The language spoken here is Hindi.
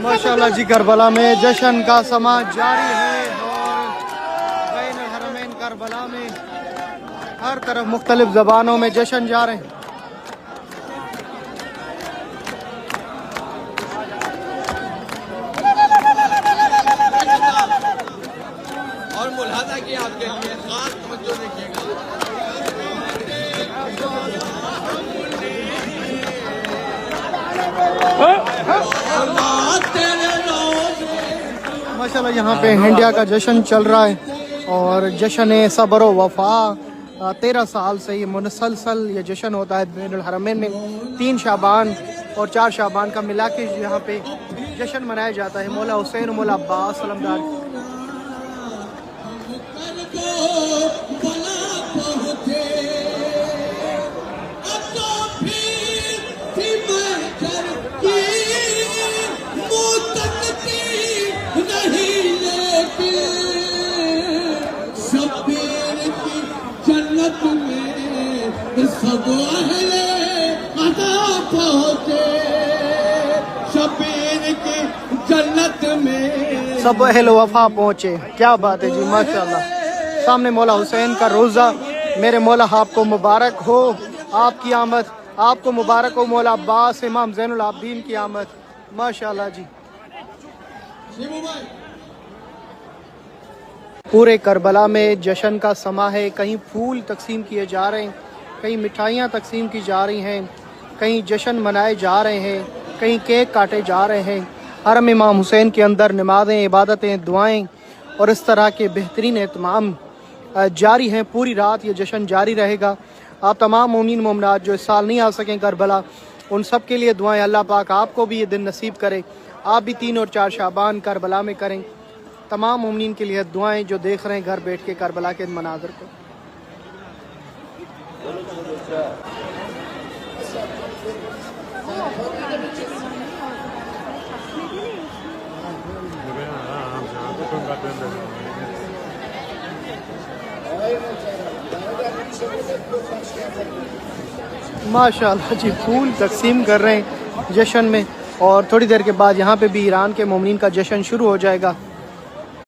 माशाल्लाह जी, करबला में जश्न का समा जारी है और बैनुल हरमैन करबला में हर तरफ मुख्तलिफ ज़बानों में जश्न जा रहे हैं। और मुलाजा की आपके लिए खास तवज्जो देखिएगा। माशाल्लाह यहाँ पे इंडिया का जश्न चल रहा है और जश्न सब्र व वफा 13 साल से ये मुसलसल ये जश्न होता है बैनुल हरमैन में। 3 शाबान और 4 शाबान का मिला के यहाँ पे जश्न मनाया जाता है। मौला हुसैन मौला अब्बास सलामदार सब अहले अता पहुँचे शबीर की जन्नत में, सब अहले वफा पहुँचे। क्या बात है जी, माशाल्लाह। सामने मौला हुसैन का रोज़ा। मेरे मौला आपको मुबारक हो, आपकी आमद आपको मुबारक हो। मौला अब्बास इमाम ज़ैनुल आबिदीन की आमद, माशाल्लाह जी। पूरे करबला में जश्न का समा है। कहीं फूल तकसीम किए जा रहे हैं, कहीं मिठाइयाँ तकसीम की जा रही हैं, कहीं जश्न मनाए जा रहे हैं, कहीं केक काटे जा रहे हैं। हरम इमाम हुसैन के अंदर नमाज़ें, इबादतें, दुआएं और इस तरह के बेहतरीन एहतमाम जारी हैं। पूरी रात ये जश्न जारी रहेगा। आप तमाम मोमिन मोमिनात जो इस साल नहीं आ सकें करबला, उन सब के लिए दुआएं। अल्लाह पाक आपको भी ये दिन नसीब करे। आप भी 3 और 4 शाबान करबला में करें। तमाम मोमिन के लिए दुआएं जो देख रहे हैं घर बैठ के करबला के मनाज़र को। माशाल्लाह जी, फूल तकसीम कर रहे हैं जश्न में और थोड़ी देर के बाद यहाँ पे भी ईरान के मोमिनीन का जश्न शुरू हो जाएगा।